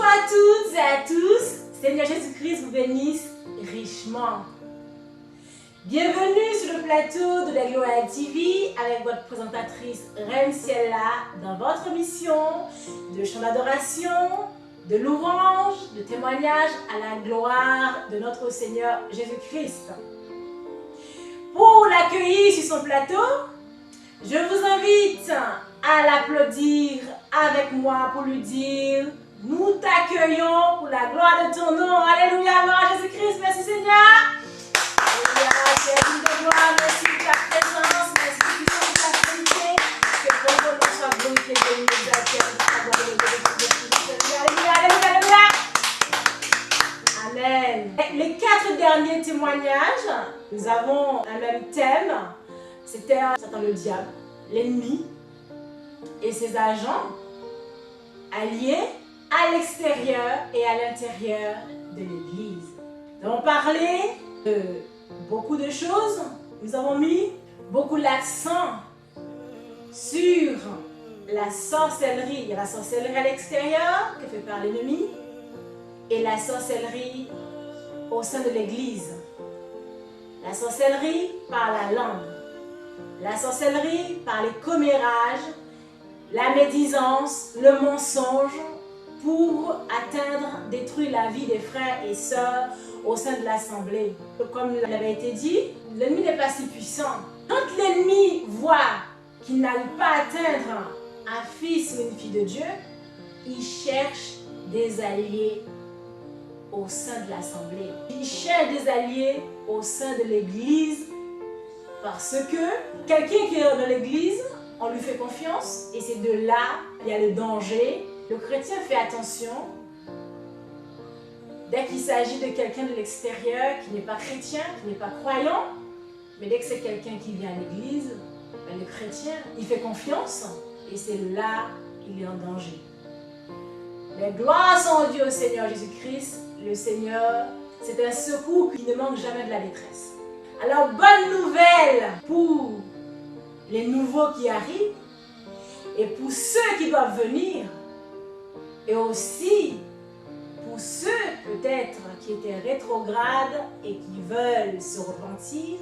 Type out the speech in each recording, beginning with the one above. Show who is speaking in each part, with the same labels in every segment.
Speaker 1: Bonjour à toutes et à tous, Seigneur Jésus-Christ vous bénisse richement. Bienvenue sur le plateau de la Gloire TV avec votre présentatrice Reine Ciela dans votre mission de chant d'adoration, de louange, de témoignage à la gloire de notre Seigneur Jésus-Christ. Pour l'accueillir sur son plateau, je vous invite à l'applaudir avec moi pour lui dire: nous t'accueillons pour la gloire de ton nom. Alléluia, gloire à Jésus-Christ. Merci Seigneur. Alléluia, tu es digne de gloire. Merci pour ta présence. Merci pour ta qualité. Que ton nom soit glorifié, béni, exalté. Alléluia, alléluia, alléluia. Amen. Les 4 derniers témoignages, nous avons un même thème. C'était Satan le diable, l'ennemi et ses agents alliés à l'extérieur et à l'intérieur de l'Église. Nous avons parlé de beaucoup de choses. Nous avons mis beaucoup l'accent sur la sorcellerie. Il y a la sorcellerie à l'extérieur que fait par l'ennemi et la sorcellerie au sein de l'Église. La sorcellerie par la langue. La sorcellerie par les commérages, la médisance, le mensonge pour atteindre, détruire la vie des frères et sœurs au sein de l'assemblée. Comme il avait été dit, l'ennemi n'est pas si puissant. Quand l'ennemi voit qu'il n'arrive pas à atteindre un fils ou une fille de Dieu, il cherche des alliés au sein de l'assemblée. Il cherche des alliés au sein de l'Église. Parce que quelqu'un qui est dans l'église, on lui fait confiance et c'est de là il y a le danger. Le chrétien fait attention. Dès qu'il s'agit de quelqu'un de l'extérieur qui n'est pas chrétien, qui n'est pas croyant, mais dès que c'est quelqu'un qui vient à l'église, ben le chrétien, il fait confiance et c'est là qu'il est en danger. Mais gloire sont Dieu au Seigneur Jésus-Christ. Le Seigneur, c'est un secours qui ne manque jamais de la détresse. Alors, bonne nouvelle pour les nouveaux qui arrivent et pour ceux qui doivent venir et aussi pour ceux peut-être qui étaient rétrogrades et qui veulent se repentir.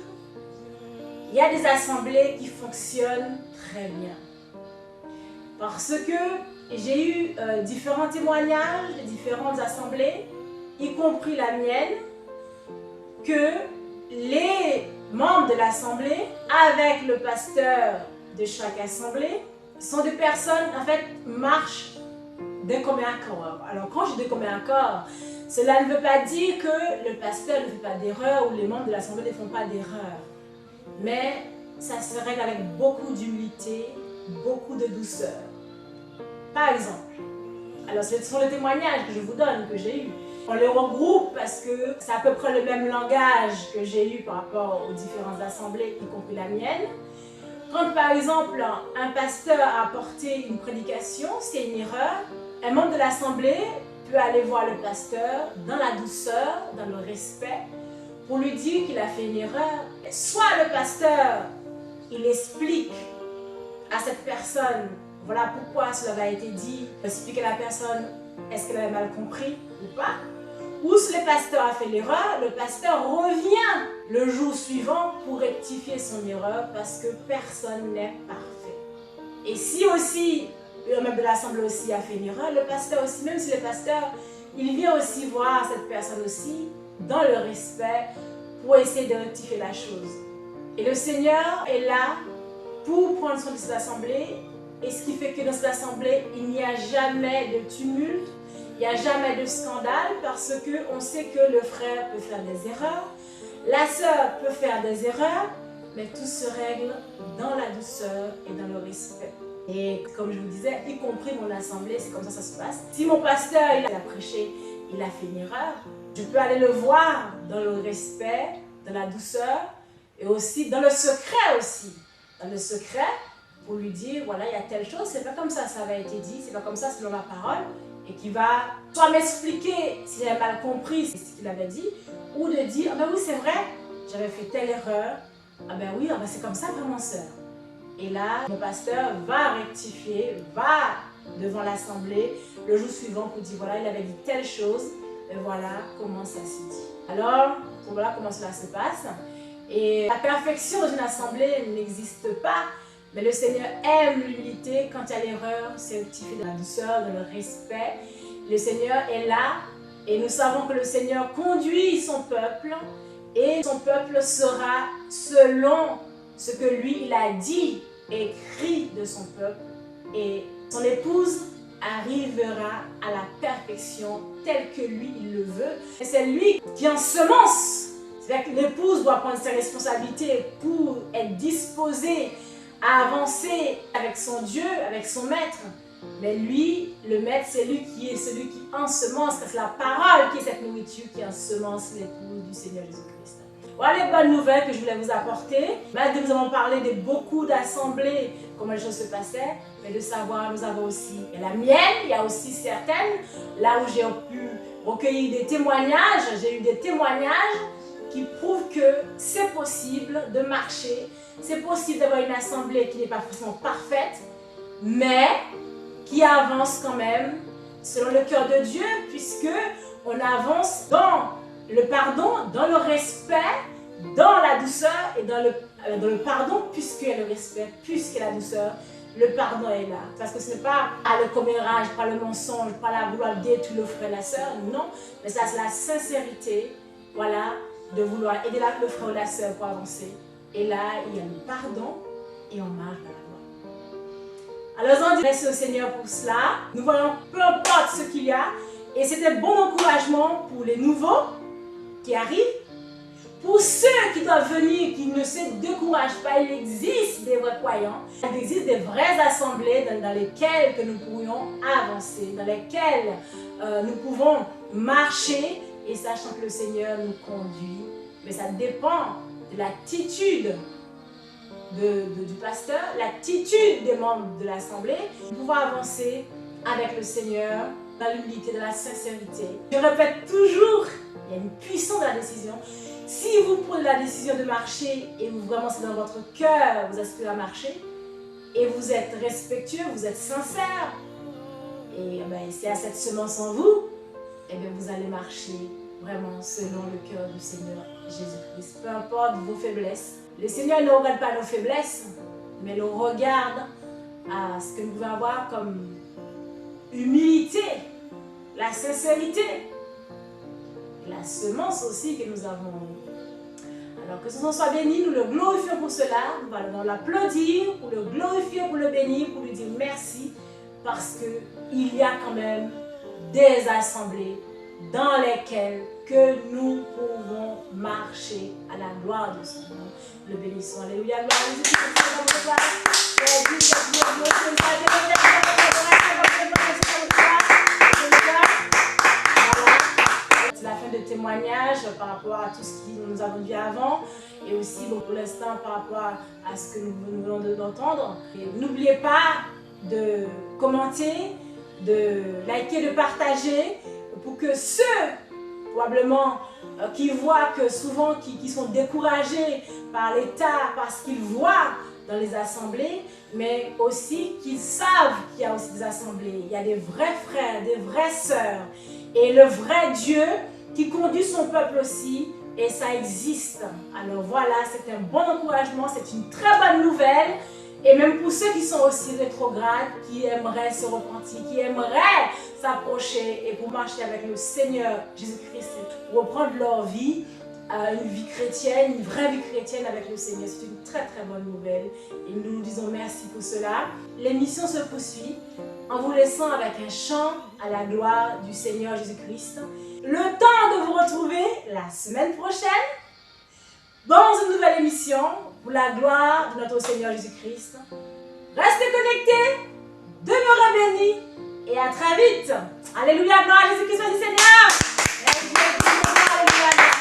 Speaker 1: Il y a des assemblées qui fonctionnent très bien parce que j'ai eu différents témoignages de différentes assemblées, y compris la mienne, que les membres de l'assemblée, avec le pasteur de chaque assemblée, sont des personnes, en fait, marchent d'un commun accord. Alors, quand je dis d'un commun accord, cela ne veut pas dire que le pasteur ne fait pas d'erreur ou les membres de l'assemblée ne font pas d'erreur. Mais ça se règle avec beaucoup d'humilité, beaucoup de douceur. Par exemple, alors ce sont les témoignages que je vous donne, que j'ai eus. On les regroupe parce que c'est à peu près le même langage que j'ai eu par rapport aux différentes assemblées, y compris la mienne. Quand par exemple un pasteur a apporté une prédication, c'est une erreur, un membre de l'assemblée peut aller voir le pasteur dans la douceur, dans le respect, pour lui dire qu'il a fait une erreur. Soit le pasteur, il explique à cette personne, voilà pourquoi cela a été dit, expliquer à la personne, est-ce qu'elle avait mal compris ou pas. Ou si le pasteur a fait l'erreur, le pasteur revient le jour suivant pour rectifier son erreur parce que personne n'est parfait. Et si aussi, le membre de l'assemblée aussi a fait une erreur, le pasteur aussi, même si le pasteur, il vient aussi voir cette personne aussi dans le respect pour essayer de rectifier la chose. Et le Seigneur est là pour prendre soin de cette assemblée et ce qui fait que dans cette assemblée, il n'y a jamais de tumulte. Il n'y a jamais de scandale parce qu'on sait que le frère peut faire des erreurs, la sœur peut faire des erreurs, mais tout se règle dans la douceur et dans le respect. Et comme je vous disais, y compris mon assemblée, c'est comme ça se passe. Si mon pasteur il a prêché, il a fait une erreur, je peux aller le voir dans le respect, dans la douceur et aussi dans le secret aussi. Dans le secret, pour lui dire, voilà, il y a telle chose, c'est pas comme ça avait été dit, c'est pas comme ça selon la parole. Et qui va soit m'expliquer si j'ai mal compris ce qu'il avait dit, ou de dire, ah ben oui c'est vrai, j'avais fait telle erreur, ah ben oui, ah ben c'est comme ça vraiment sœur. Et là, mon pasteur va rectifier, va devant l'assemblée, le jour suivant pour dire voilà, il avait dit telle chose, et voilà comment ça s'est dit. Alors, voilà comment cela se passe. Et la perfection dans une assemblée n'existe pas, mais le Seigneur aime l'humilité. Quand il y a l'erreur, c'est rectifié dans la douceur, dans le respect. Le Seigneur est là et nous savons que le Seigneur conduit son peuple et son peuple sera selon ce que lui il a dit et écrit de son peuple, et son épouse arrivera à la perfection telle que lui il le veut. Et c'est lui qui ensemence. C'est-à-dire que l'épouse doit prendre ses responsabilités pour être disposée à avancer avec son Dieu, avec son maître. Mais lui, le maître, c'est lui qui est celui qui ensemence, c'est la parole qui est cette nourriture qui ensemence l'épouse du Seigneur Jésus-Christ. Voilà les bonnes nouvelles que je voulais vous apporter. Maintenant, nous avons parlé de beaucoup d'assemblées, comment les choses se passaient, mais de savoir, nous avons aussi la mienne, il y a aussi certaines, là où j'ai pu recueillir des témoignages, j'ai eu des témoignages qui prouvent que c'est possible de marcher, c'est possible d'avoir une assemblée qui n'est pas forcément parfaite, mais qui avance quand même selon le cœur de Dieu, puisque on avance dans le pardon, dans le respect, dans la douceur et dans le pardon, puisqu'il y a le respect, puisqu'il y a la douceur, le pardon est là. Parce que ce n'est pas le commérage, pas le mensonge, pas la vouloir détruire le frère et la sœur, non, mais ça c'est la sincérité, voilà, de vouloir aider le frère ou la sœur pour avancer. Et là, il y a le pardon et on marche dans la gloire. Alors, on dit au Seigneur pour cela. Nous voyons peu importe ce qu'il y a. Et c'est un bon encouragement pour les nouveaux qui arrivent. Pour ceux qui doivent venir, qui ne se découragent pas, il existe des vrais croyants. Il existe des vraies assemblées dans lesquelles que nous pourrions avancer, dans lesquelles nous pouvons marcher et sachant que le Seigneur nous conduit. Mais ça dépend de l'attitude du pasteur, l'attitude des membres de l'assemblée, pour pouvoir avancer avec le Seigneur dans l'humilité, dans la sincérité. Je répète toujours, il y a une puissance de la décision. Si vous prenez la décision de marcher et vous vraiment c'est dans votre cœur, vous aspirez à marcher, et vous êtes respectueux, vous êtes sincère, et s'il y a cette semence en vous, et bien vous allez marcher vraiment selon le cœur du Seigneur Jésus-Christ. Peu importe vos faiblesses. Le Seigneur ne regarde pas nos faiblesses, mais il regarde à ce que nous pouvons avoir comme humilité, la sincérité, la semence aussi que nous avons. Alors que ce soit béni, nous le glorifions pour cela, nous allons l'applaudir, pour le glorifier, pour le bénir, pour lui dire merci, parce qu'il y a quand même des assemblées dans lesquelles que nous pouvons marcher à la gloire de son nom. Le bénissons. Alléluia. C'est la fin de témoignage par rapport à tout ce que nous avons dit avant et aussi pour l'instant par rapport à ce que nous venons d'entendre. N'oubliez pas de commenter, de liker, de partager pour que ceux probablement qui voient que souvent qui sont découragés par l'État parce qu'ils voient dans les assemblées, mais aussi qu'ils savent qu'il y a aussi des assemblées. Il y a des vrais frères, des vraies sœurs et le vrai Dieu qui conduit son peuple aussi, et ça existe. Alors voilà, c'est un bon encouragement, c'est une très bonne nouvelle. Et même pour ceux qui sont aussi rétrogrades, qui aimeraient se repentir, qui aimeraient s'approcher et pour marcher avec le Seigneur Jésus-Christ, pour reprendre leur vie, une vie chrétienne, une vraie vie chrétienne avec le Seigneur. C'est une très très bonne nouvelle et nous nous disons merci pour cela. L'émission se poursuit en vous laissant avec un chant à la gloire du Seigneur Jésus-Christ. Le temps de vous retrouver la semaine prochaine dans une nouvelle émission pour la gloire de notre Seigneur Jésus-Christ. Restez connectés, demeurez bénis et à très vite. Alléluia, gloire à Jésus-Christ du Seigneur. Alléluia.